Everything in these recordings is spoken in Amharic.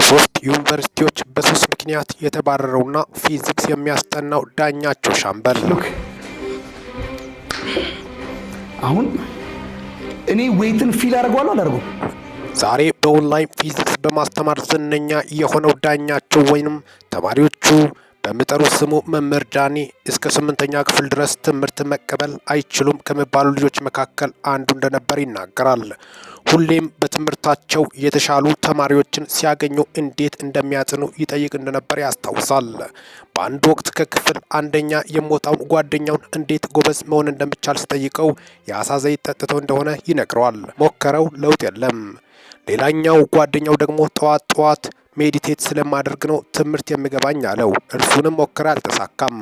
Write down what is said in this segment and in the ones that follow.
ከሶስት ዩኒቨርሲቲዎች በሱስ ምክንያት የተባረረውና ፊዚክስ የሚያስጠናው ዳኛቸው ሻምበል አሁን እኔ ዌይትን ፊል አደርገዋለሁ ዛሬ በኦንላይን ፊዚክስ በማስተማር ዝነኛ የሆነው ዳኛቸው ወይንም ተማሪዎቹ በሚጠሩት ስሙ መምህር ዳኒ እስከ 8ኛ ክፍል ድረስ ትምህርት መቀበል አይችሉም ከሚባሉ ልጆች መካከል አንዱ እንደነበር ይናገራል። ሁሌም በትምህርታቸው የተሻሉ ተማሪዎችን ሲያገኙ እንዴት እንደሚያጽኑ ይጠይቅ እንደነበር ያስታውሳል። በአንድ ወቅት ከክፍል አንደኛ የሞታውን ጓደኛውን እንዴት ጎበዝ መሆን እንደሚቻል ሲጠይቀው የአሳ ዘይት ጠጥቶ እንደሆነ ይነግረዋል። ሞከረው፣ ለውጥ የለም። ሌላኛው ጓደኛው ደግሞ ጠዋት ሜዲቴት ስለማደርግ ነው ትምህርት የሚገባኝ አለው። እርሱንም ሞከረ፣ አልተሳካም።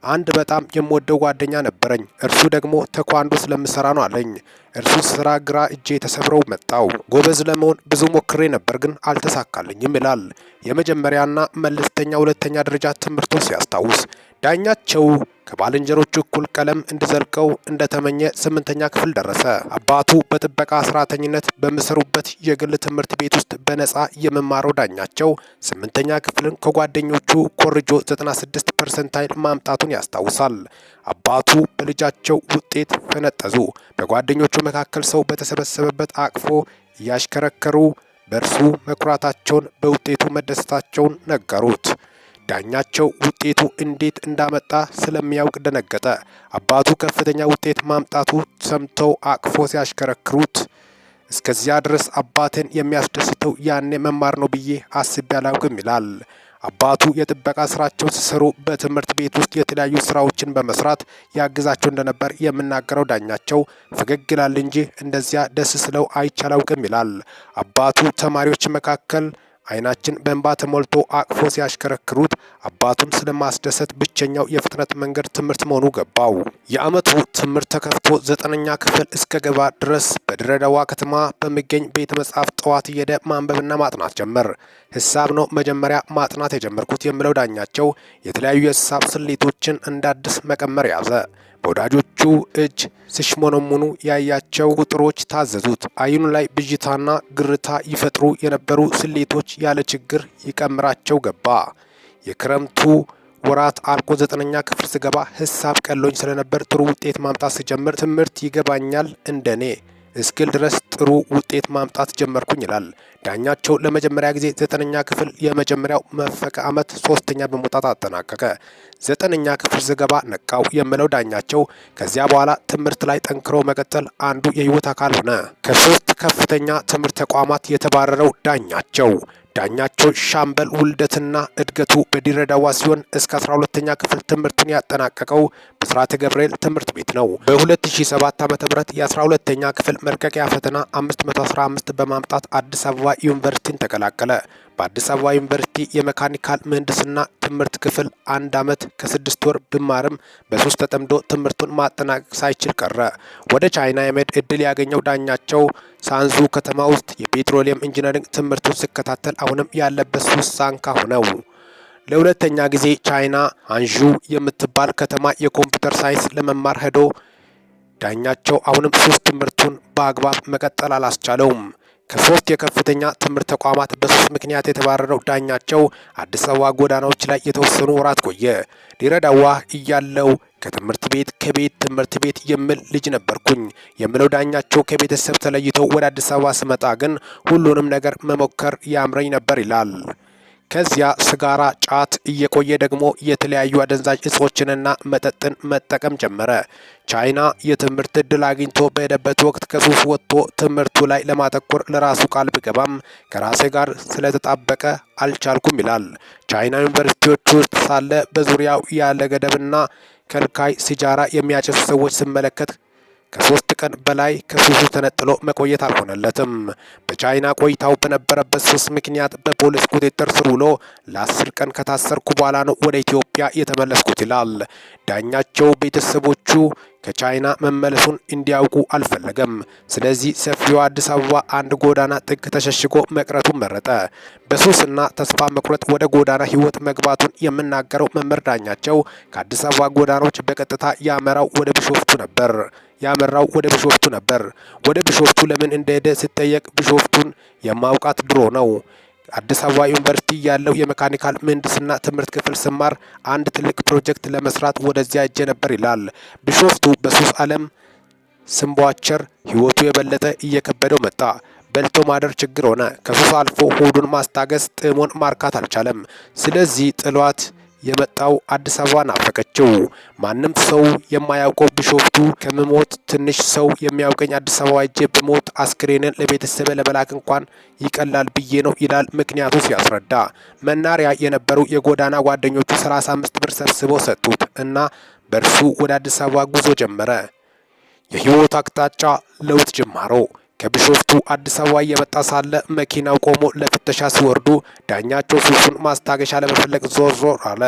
አንድ በጣም የምወደው ጓደኛ ነበረኝ። እርሱ ደግሞ ተኳንዶ ስለምሰራ ነው አለኝ። እርሱ ስራ ግራ እጄ ተሰብረው መጣው። ጎበዝ ለመሆን ብዙ ሞክሬ ነበር ግን አልተሳካልኝም ይላል። የመጀመሪያና መለስተኛ ሁለተኛ ደረጃ ትምህርቱን ሲያስታውስ ዳኛቸው ከባልንጀሮቹ እኩል ቀለም እንዲዘልቀው እንደተመኘ 8ኛ ክፍል ደረሰ። አባቱ በጥበቃ ሰራተኝነት በሚሰሩበት የግል ትምህርት ቤት ውስጥ በነጻ የመማረው ዳኛቸው 8ኛ ክፍልን ከጓደኞቹ ኮርጆ 96% ማምጣቱን ያስታውሳል። አባቱ በልጃቸው ውጤት ፈነጠዙ። በጓደኞቹ መካከል ሰው በተሰበሰበበት አቅፎ እያሽከረከሩ በእርሱ መኩራታቸውን በውጤቱ መደሰታቸውን ነገሩት። ዳኛቸው ውጤቱ እንዴት እንዳመጣ ስለሚያውቅ ደነገጠ። አባቱ ከፍተኛ ውጤት ማምጣቱ ሰምተው አቅፎ ሲያሽከረክሩት እስከዚያ ድረስ አባቴን የሚያስደስተው ያኔ መማር ነው ብዬ አስቤ አላውቅም ይላል። አባቱ የጥበቃ ስራቸውን ሲሰሩ በትምህርት ቤት ውስጥ የተለያዩ ስራዎችን በመስራት ያግዛቸው እንደነበር የሚናገረው ዳኛቸው ፈገግ ይላል እንጂ እንደዚያ ደስ ስለው አይቼ አላውቅም ይላል። አባቱ ተማሪዎች መካከል አይናችን በእንባ ተሞልቶ አቅፎ ሲያሽከረክሩት አባቱን ስለማስደሰት ብቸኛው የፍጥነት መንገድ ትምህርት መሆኑ ገባው። የአመቱ ትምህርት ተከፍቶ 9ኛ ክፍል እስከገባ ድረስ በድሬዳዋ ከተማ በሚገኝ ቤተ መጻሕፍት ጠዋት እየሄደ ማንበብና ማጥናት ጀመር። ሂሳብ ነው መጀመሪያ ማጥናት የጀመርኩት የሚለው ዳኛቸው የተለያዩ የሂሳብ ስሌቶችን እንዳዲስ መቀመር ያዘ። በወዳጆቹ እጅ ሲሽሞነሙኑ ያያቸው ቁጥሮች ታዘዙት። አይኑ ላይ ብዥታና ግርታ ይፈጥሩ የነበሩ ስሌቶች ያለ ችግር ይቀምራቸው ገባ። የክረምቱ ወራት አልቆ 9ኛ ክፍል ስገባ ሂሳብ ቀሎኝ ስለነበር ጥሩ ውጤት ማምጣት ሲጀምር ትምህርት ይገባኛል እንደኔ እስክል ድረስ ጥሩ ውጤት ማምጣት ጀመርኩኝ ይላል። ዳኛቸው ለመጀመሪያ ጊዜ 9ኛ ክፍል የመጀመሪያው መፈቀ ዓመት 3ኛ በመውጣት አጠናቀቀ። 9ኛ ክፍል ስገባ ነቃው የሚለው ዳኛቸው ከዚያ በኋላ ትምህርት ላይ ጠንክሮ መቀጠል አንዱ የህይወት አካል ሆነ። ከሶስት ከፍተኛ ትምህርት ተቋማት የተባረረው ዳኛቸው ሻምበል ውልደትና እድገቱ በድሬዳዋ ሲሆን እስከ 12ኛ ክፍል ትምህርቱን ያጠናቀቀው ብስራተ ገብርኤል ትምህርት ቤት ነው። በ2007 ዓ.ም የ12ኛ ክፍል መልቀቂያ ፈተና 515 በማምጣት አዲስ አበባ ዩኒቨርሲቲን ተቀላቀለ። በአዲስ አበባ ዩኒቨርሲቲ የሜካኒካል ምህንድስና ትምህርት ክፍል 1 ዓመት ከ6 ወር ቢማርም በ3 ተጠምዶ ትምህርቱን ማጠናቀቅ ሳይችል ቀረ። ወደ ቻይና የመሄድ እድል ያገኘው ዳኛቸው ሳንዙ ከተማ ውስጥ የፔትሮሊየም ኢንጂነሪንግ ትምህርቱን ሲከታተል አሁንም ያለበት ሱስ ሳንካ ሆነው ለሁለተኛ ጊዜ ቻይና አንዡ የምትባል ከተማ የኮምፒውተር ሳይንስ ለመማር ሄዶ ዳኛቸው አሁንም ሱስ ትምህርቱን በአግባብ መቀጠል አላስቻለውም። ከሶስት የከፍተኛ ትምህርት ተቋማት በሱስ ምክንያት የተባረረው ዳኛቸው አዲስ አበባ ጎዳናዎች ላይ የተወሰኑ ወራት ቆየ። ድሬዳዋ እያለው ከቤት ትምህርት ቤት የሚል ልጅ ነበርኩኝ የሚለው ዳኛቸው ከቤተሰብ ተለይቶ ወደ አዲስ አበባ ስመጣ ግን ሁሉንም ነገር መሞከር ያምረኝ ነበር ይላል። ከዚያ ስጋራ፣ ጫት እየቆየ ደግሞ የተለያዩ አደንዛዥ እጾችንና መጠጥን መጠቀም ጀመረ። ቻይና የትምህርት እድል አግኝቶ በሄደበት ወቅት ከሱስ ወጥቶ ትምህርቱ ላይ ለማተኮር ለራሱ ቃል ቢገባም ከራሴ ጋር ስለተጣበቀ አልቻልኩም ይላል። ቻይና ዩኒቨርሲቲዎች ውስጥ ሳለ በዙሪያው ያለ ገደብና ከልካይ ሲጃራ የሚያጨሱ ሰዎች ሲመለከት ከ3 ቀን በላይ ከሱሱ ተነጥሎ መቆየት አልሆነለትም። በቻይና ቆይታው በነበረበት ሱስ ምክንያት በፖሊስ ቁጥጥር ስር ውሎ ለ10 ቀን ከታሰርኩ በኋላ ነው ወደ ኢትዮጵያ የተመለስኩት ይላል። ዳኛቸው ቤተሰቦቹ ከቻይና መመለሱን እንዲያውቁ አልፈለገም። ስለዚህ ሰፊው አዲስ አበባ አንድ ጎዳና ጥግ ተሸሽጎ መቅረቱን መረጠ። በሱስና ተስፋ መቁረጥ ወደ ጎዳና ህይወት መግባቱን የሚናገረው መምህር ዳኛቸው ከአዲስ አበባ ጎዳናዎች በቀጥታ ያመራው ወደ ቢሾፍቱ ነበር። ወደ ቢሾፍቱ ለምን እንደሄደ ሲጠየቅ ቢሾፍቱን የማውቃት ድሮ ነው አዲስ አበባ ዩኒቨርሲቲ ያለው የሜካኒካል ምህንድስና ትምህርት ክፍል ስማር አንድ ትልቅ ፕሮጀክት ለመስራት ወደዚያ እጄ ነበር ይላል። ቢሾፍቱ በሱስ ዓለም ስንቧቸር ህይወቱ የበለጠ እየከበደው መጣ። በልቶ ማደር ችግር ሆነ። ከሱስ አልፎ ሆዱን ማስታገስ ጥሞን ማርካት አልቻለም። ስለዚህ ጥሏት የመጣው አዲስ አበባ ናፈቀችው። ማንም ሰው የማያውቀው ቢሾፍቱ ከምሞት ትንሽ ሰው የሚያውቀኝ አዲስ አበባ እጄ ብሞት አስክሬንን ለቤተሰብ ለመላክ እንኳን ይቀላል ብዬ ነው ይላል ምክንያቱ ሲያስረዳ። መናሪያ የነበሩ የጎዳና ጓደኞቹ 35 ብር ሰብስበው ሰጡት እና በእርሱ ወደ አዲስ አበባ ጉዞ ጀመረ። የህይወት አቅጣጫ ለውጥ ጅማሮ። ከቢሾፍቱ አዲስ አበባ እየመጣ ሳለ መኪናው ቆሞ ለፍተሻ ሲወርዱ ዳኛቸው ሱሱን ማስታገሻ ለመፈለግ ዞር ዞር አለ።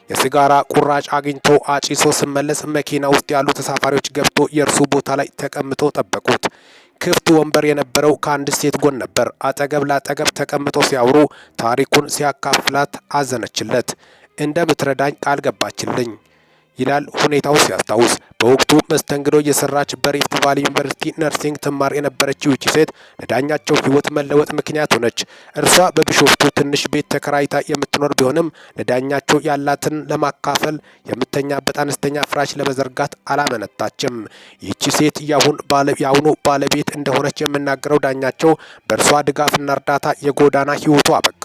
የሲጋራ ቁራጭ አግኝቶ አጭሶ ሲመለስ መኪና ውስጥ ያሉ ተሳፋሪዎች ገብቶ የእርሱ ቦታ ላይ ተቀምጠው ጠበቁት። ክፍት ወንበር የነበረው ከአንድ ሴት ጎን ነበር። አጠገብ ላጠገብ ተቀምጠው ሲያወሩ ታሪኩን ሲያካፍላት አዘነችለት። እንደምትረዳኝ ቃል ገባችልኝ ይላል ሁኔታው ሲያስታውስ። በወቅቱ መስተንግዶ የሰራች በሪፍት ቫሊ ዩኒቨርሲቲ ነርሲንግ ትማር የነበረችው ይህች ሴት ለዳኛቸው ህይወት መለወጥ ምክንያት ሆነች። እርሷ በቢሾፍቱ ትንሽ ቤት ተከራይታ የምትኖር ቢሆንም ለዳኛቸው ያላትን ለማካፈል የምተኛበት አነስተኛ ፍራሽ ለመዘርጋት አላመነታችም። ይህች ሴት የአሁኑ ባለቤት እንደሆነች የምናገረው ዳኛቸው በእርሷ ድጋፍና እርዳታ የጎዳና ህይወቱ አበቃ።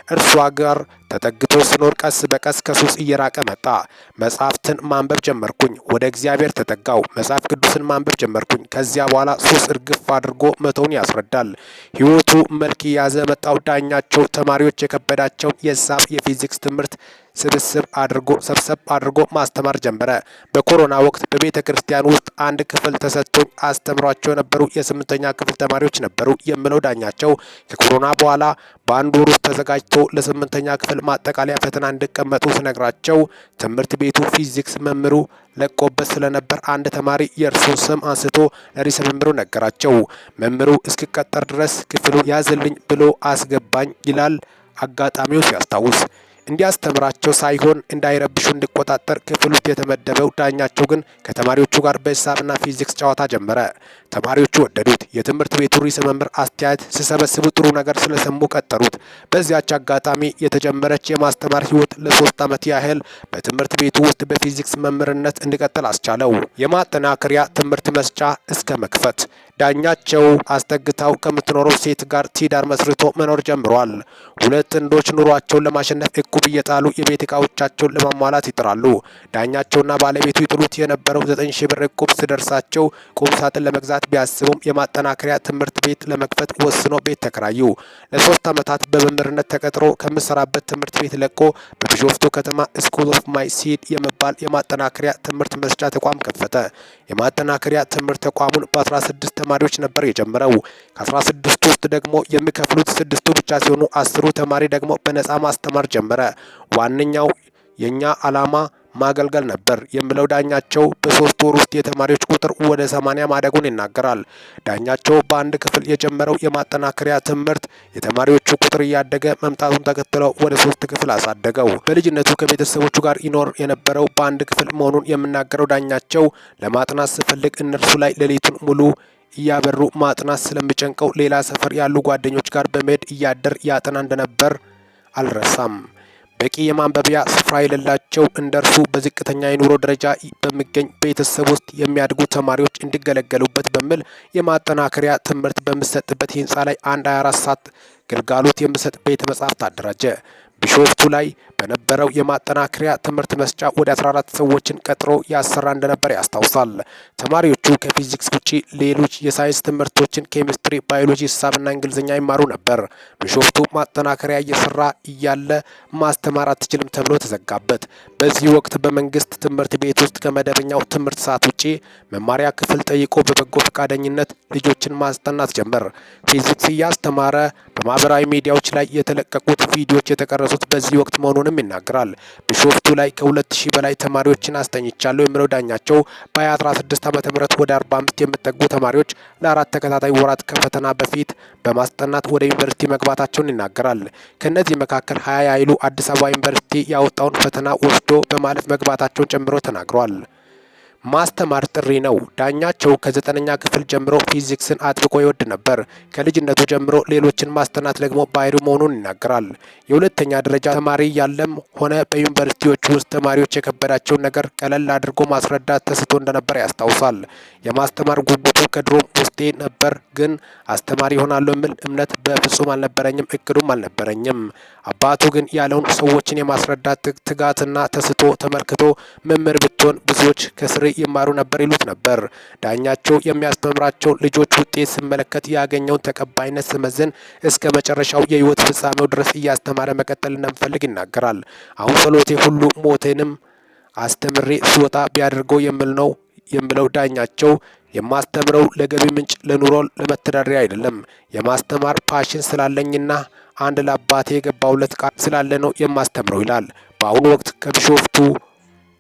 እርሷ ጋር ተጠግቶ ስኖር ቀስ በቀስ ከሱስ እየራቀ መጣ። መጽሐፍትን ማንበብ ጀመርኩኝ። ወደ እግዚአብሔር ተጠጋው። መጽሐፍ ቅዱስን ማንበብ ጀመርኩኝ። ከዚያ በኋላ ሱስ እርግፍ አድርጎ መተውን ያስረዳል። ህይወቱ መልክ የያዘ መጣው። ዳኛቸው ተማሪዎች የከበዳቸውን የሂሳብ የፊዚክስ ትምህርት ሰብሰብ አድርጎ ማስተማር ጀመረ። በኮሮና ወቅት በቤተ ክርስቲያን ውስጥ አንድ ክፍል ተሰጥቶኝ አስተምሯቸው የነበሩ የ8ኛ ክፍል ተማሪዎች ነበሩ የሚለው ዳኛቸው ከኮሮና በኋላ በአንድ ወር ውስጥ ተዘጋጅቶ ለ8ኛ ክፍል ማጠቃለያ ፈተና እንዲቀመጡ ሲነግራቸው ትምህርት ቤቱ ፊዚክስ መምህሩ ለቆበት ስለነበር አንድ ተማሪ የእርሱን ስም አንስቶ ለርዕሰ መምህሩ ነገራቸው። መምህሩ እስኪቀጠር ድረስ ክፍሉን ያዝልኝ ብሎ አስገባኝ ይላል አጋጣሚው ሲያስታውስ። እንዲያስተምራቸው ሳይሆን እንዳይረብሹ እንዲቆጣጠር ክፍል ውስጥ የተመደበው ዳኛቸው ግን ከተማሪዎቹ ጋር በሂሳብና ፊዚክስ ጨዋታ ጀመረ። ተማሪዎቹ ወደዱት። የትምህርት ቤቱ ርዕሰ መምህር አስተያየት ሲሰበስቡ ጥሩ ነገር ስለሰሙ ቀጠሩት። በዚያች አጋጣሚ የተጀመረች የማስተማር ህይወት ለ3 ዓመት ያህል በትምህርት ቤቱ ውስጥ በፊዚክስ መምህርነት እንዲቀጥል አስቻለው። የማጠናከሪያ ትምህርት መስጫ እስከ መክፈት ዳኛቸው አስጠግታው ከምትኖረው ሴት ጋር ትዳር መስርቶ መኖር ጀምሯል። ሁለት ጥንዶች ኑሯቸውን ለማሸነፍ እቁብ እየጣሉ የቤት እቃዎቻቸውን ለማሟላት ይጥራሉ። ዳኛቸውና ባለቤቱ ይጥሉት የነበረው 9000 ብር እቁብ ሲደርሳቸው ቁም ሳጥን ለመግዛት ቢያስቡም የማጠናከሪያ ትምህርት ቤት ለመክፈት ወስኖ ቤት ተከራዩ። ለ3 ዓመታት በመምህርነት ተቀጥሮ ከምሰራበት ትምህርት ቤት ለቆ በቢሾፍቱ ከተማ ስኩል ኦፍ ማይ ሲድ የሚባል የማጠናከሪያ ትምህርት መስጫ ተቋም ከፈተ። የማጠናከሪያ ትምህርት ተቋሙን በ16 ተማሪዎች ነበር የጀመረው። ከ16 ውስጥ ደግሞ የሚከፍሉት 6ቱ ብቻ ሲሆኑ 10ሩ ተማሪ ደግሞ በነፃ ማስተማር ጀመረ። ዋነኛው የኛ ዓላማ ማገልገል ነበር የሚለው ዳኛቸው በ3 ወር ውስጥ የተማሪዎች ቁጥር ወደ 80 ማደጉን ይናገራል። ዳኛቸው በአንድ ክፍል የጀመረው የማጠናከሪያ ትምህርት የተማሪዎቹ ቁጥር እያደገ መምጣቱን ተከትለው ወደ 3 ክፍል አሳደገው። በልጅነቱ ከቤተሰቦቹ ጋር ይኖር የነበረው በአንድ ክፍል መሆኑን የሚናገረው ዳኛቸው ለማጥናት ሲፈልግ እነርሱ ላይ ሌሊቱን ሙሉ እያበሩ ማጥናት ስለሚጨንቀው ሌላ ሰፈር ያሉ ጓደኞች ጋር በመሄድ እያደር ያጠና እንደነበር አልረሳም። በቂ የማንበቢያ ስፍራ የሌላቸው እንደርሱ በዝቅተኛ የኑሮ ደረጃ በሚገኝ ቤተሰብ ውስጥ የሚያድጉ ተማሪዎች እንዲገለገሉበት በሚል የማጠናከሪያ ትምህርት በሚሰጥበት ህንፃ ላይ አንድ 24 ሰዓት ግልጋሎት የሚሰጥ ቤተ መጻሕፍት አደራጀ። ቢሾፍቱ ላይ በነበረው የማጠናከሪያ ትምህርት መስጫ ወደ 14 ሰዎችን ቀጥሮ ያሰራ እንደነበር ያስታውሳል። ተማሪዎቹ ከፊዚክስ ውጪ ሌሎች የሳይንስ ትምህርቶችን ኬሚስትሪ፣ ባዮሎጂ፣ ሂሳብና እንግሊዝኛ ይማሩ ነበር። ቢሾፍቱ ማጠናከሪያ እየሰራ እያለ ማስተማር አትችልም ተብሎ ተዘጋበት። በዚህ ወቅት በመንግስት ትምህርት ቤት ውስጥ ከመደበኛው ትምህርት ሰዓት ውጪ መማሪያ ክፍል ጠይቆ በበጎ ፈቃደኝነት ልጆችን ማስጠናት ጀመር። ፊዚክስ እያስተማረ በማህበራዊ ሚዲያዎች ላይ የተለቀቁት ቪዲዮዎች የተቀረጹት በዚህ ወቅት መሆኑንም ይናገራል። ቢሾፍቱ ላይ ከ2000 በላይ ተማሪዎችን አስጠኝቻለሁ የሚለው ዳኛቸው በ2016 ዓ.ም ወደ 45 የሚጠጉ ተማሪዎች ለ4 ተከታታይ ወራት ከፈተና በፊት በማስጠናት ወደ ዩኒቨርሲቲ መግባታቸውን ይናገራል። ከነዚህ መካከል 20 ያህሉ አዲስ አበባ ዩኒቨርሲቲ ያወጣውን ፈተና ወስዶ በማለፍ መግባታቸውን ጨምሮ ተናግሯል። ማስተማር ጥሪ ነው። ዳኛቸው ከ9ኛ ክፍል ጀምሮ ፊዚክስን አጥብቆ ይወድ ነበር። ከልጅነቱ ጀምሮ ሌሎችን ማስጠናት ደግሞ ባህሪው መሆኑን ይናገራል። የሁለተኛ ደረጃ ተማሪ ያለም ሆነ በዩኒቨርሲቲዎች ውስጥ ተማሪዎች የከበዳቸውን ነገር ቀለል አድርጎ ማስረዳት ተስቶ እንደነበር ያስታውሳል። የማስተማር ጉጉቱ ከድሮም ውስጤ ነበር፣ ግን አስተማሪ ይሆናለሁ የሚል እምነት በፍጹም አልነበረኝም፣ እቅዱም አልነበረኝም። አባቱ ግን ያለውን ሰዎችን የማስረዳት ትጋትና ተስቶ ተመልክቶ መምህር ብትሆን ብዙዎች ከስር ይማሩ ነበር ይሉት ነበር። ዳኛቸው የሚያስተምራቸው ልጆች ውጤት ስመለከት ያገኘውን ተቀባይነት ስመዝን እስከ መጨረሻው የህይወት ፍጻሜው ድረስ እያስተማረ መቀጠል እንደምፈልግ ይናገራል። አሁን ጸሎቴ ሁሉ ሞቴንም አስተምሬ ስወጣ ቢያደርገው የምለው ዳኛቸው የማስተምረው ለገቢ ምንጭ፣ ለኑሮ፣ ለመተዳደሪያ አይደለም። የማስተማር ፓሽን ስላለኝና አንድ ለአባቴ የገባውለት ቃል ስላለ ነው የማስተምረው ይላል። በአሁኑ ወቅት ከቢሾፍቱ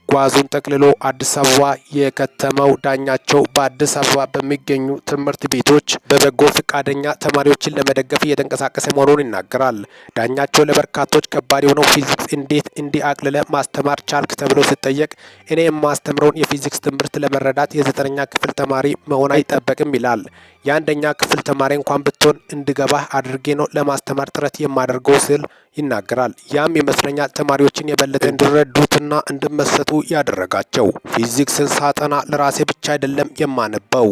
ጓዙን ጠቅልሎ አዲስ አበባ የከተመው ዳኛቸው በአዲስ አበባ በሚገኙ ትምህርት ቤቶች በበጎ ፈቃደኛ ተማሪዎችን ለመደገፍ እየተንቀሳቀሰ መሆኑን ይናገራል። ዳኛቸው ለበርካቶች ከባድ የሆነው ፊዚክስ እንዴት እንዲህ አቅልለ ማስተማር ቻልክ ተብሎ ሲጠየቅ እኔ የማስተምረውን የፊዚክስ ትምህርት ለመረዳት የ9ኛ ክፍል ተማሪ መሆን አይጠበቅም ይላል። የ1ኛ ክፍል ተማሪ እንኳን ብትሆን እንድገባህ አድርጌ ነው ለማስተማር ጥረት የማደርገው ሲል ይናገራል። ያም ይመስለኛል ተማሪዎችን የበለጠ እንዲረዱትና እንዲመሰጡ ያደረጋቸው። ፊዚክስን ሳጠና ለራሴ ብቻ አይደለም የማነበው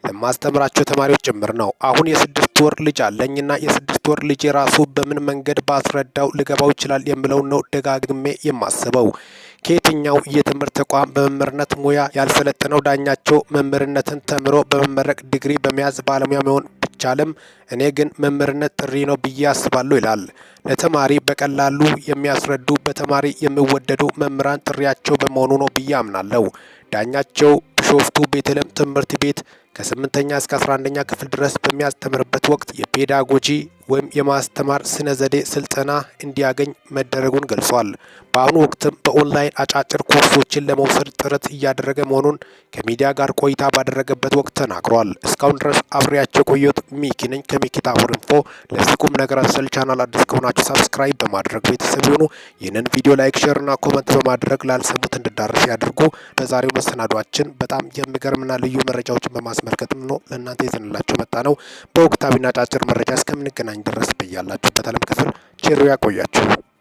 ለማስተምራቸው ተማሪዎች ጭምር ነው። አሁን የ6 ወር ልጅ አለኝና የ6 ወር ልጅ የራሱ በምን መንገድ ባስረዳው ሊገባው ይችላል የምለው ነው ደጋግሜ የማስበው። ከየትኛው የትምህርት ተቋም በመምህርነት ሙያ ያልሰለጠነው ዳኛቸው መምህርነትን ተምሮ በመመረቅ ዲግሪ በመያዝ ባለሙያ መሆን ቢቻልም እኔ ግን መምህርነት ጥሪ ነው ብዬ አስባለሁ ይላል። ለተማሪ በቀላሉ የሚያስረዱ በተማሪ የሚወደዱ መምህራን ጥሪያቸው በመሆኑ ነው ብዬ አምናለሁ። ዳኛቸው ቢሾፍቱ ቤተልሔም ትምህርት ቤት ከ8ኛ እስከ 11ኛ ክፍል ድረስ በሚያስተምርበት ወቅት የፔዳጎጂ ወይም የማስተማር ስነ ዘዴ ስልጠና እንዲያገኝ መደረጉን ገልጿል። በአሁኑ ወቅትም በኦንላይን አጫጭር ኮርሶችን ለመውሰድ ጥረት እያደረገ መሆኑን ከሚዲያ ጋር ቆይታ ባደረገበት ወቅት ተናግሯል። እስካሁን ድረስ አብሬያቸው ቆየሁት ሚኪ ነኝ ከሚኪ ታቦር ኢንፎ። ለዚህ ቁም ነገር አዘል ቻናል አዲስ ከሆናችሁ ሰብስክራይብ በማድረግ ቤተሰብ ይሁኑ። ይህንን ቪዲዮ ላይክ፣ ሼር እና ኮመንት በማድረግ ላልሰሙት እንዲዳረስ ያድርጉ። በዛሬው መሰናዷችን በጣም የሚገርምና ልዩ መረጃዎችን በማስመልከትም ነው ለእናንተ ይዘንላችሁ መጣ ነው። በወቅታዊና አጫጭር መረጃ እስከምንገናኝ ድረስ በያላችሁበት ዓለም ክፍል ቸር ያቆያችሁ።